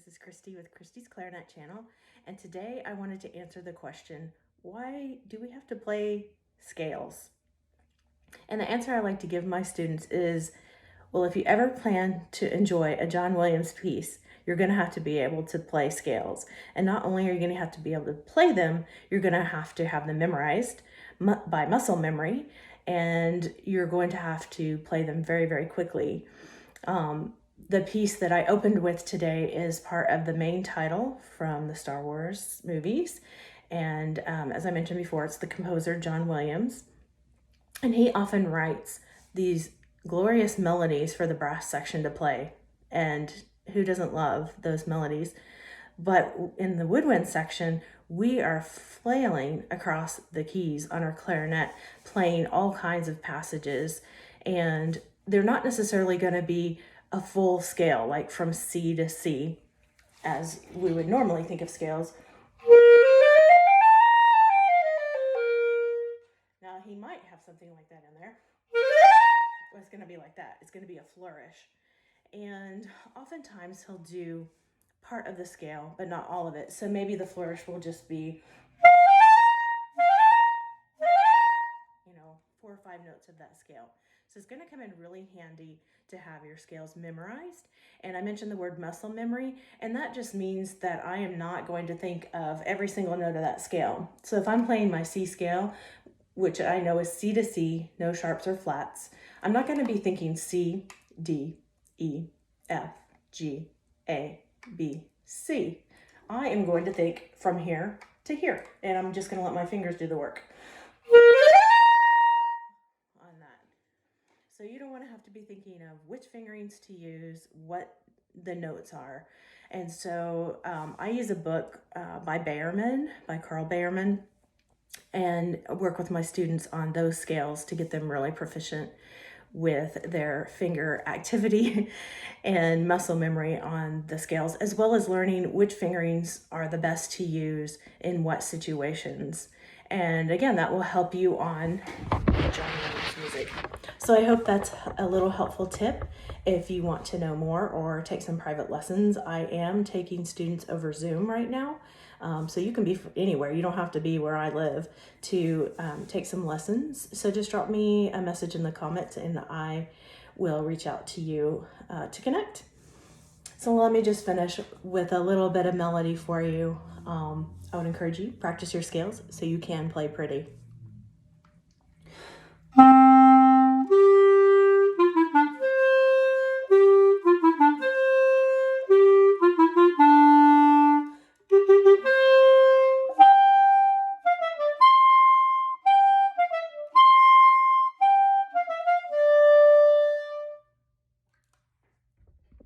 This is Christy with Christy's Clarinet Channel, and today I wanted to answer the question, why do we have to play scales? And the answer I like to give my students is, well, if you ever plan to enjoy a John Williams piece, you're going to have to be able to play scales. And not only are you going to have to be able to play them, you're going to have them memorized by muscle memory, and you're going to have to play them very, very quickly. The piece that I opened with today is part of the main title from the Star Wars movies. And as I mentioned before, it's the composer John Williams. And he often writes these glorious melodies for the brass section to play. And who doesn't love those melodies? But in the woodwind section, we are flailing across the keys on our clarinet, playing all kinds of passages. And they're not necessarily going to be a full scale, like from C to C, as we would normally think of scales. Now, he might have something like that in there. But it's going to be like that. It's going to be a flourish. And oftentimes he'll do part of the scale, but not all of it. So maybe the flourish will just be, 4 or 5 notes of that scale. So it's going to come in really handy to have your scales memorized. And I mentioned the word muscle memory, and that just means that I am not going to think of every single note of that scale. So if I'm playing my C scale, which I know is C to C, no sharps or flats, I'm not going to be thinking C, D, E, F, G, A, B, C. I am going to think from here to here, and I'm just going to let my fingers do the work on that. So you don't want to have to be thinking of which fingerings to use, what the notes are. And so I use a book by Carl Bayerman, and work with my students on those scales to get them really proficient with their finger activity and muscle memory on the scales, as well as learning which fingerings are the best to use in what situations. And again, that will help you on John Williams music. So I hope that's a little helpful tip. If you want to know more or take some private lessons, I am taking students over Zoom right now. So you can be anywhere. You don't have to be where I live to take some lessons. So just drop me a message in the comments and I will reach out to you to connect. So let me just finish with a little bit of melody for you. I would encourage you, practice your scales so you can play pretty.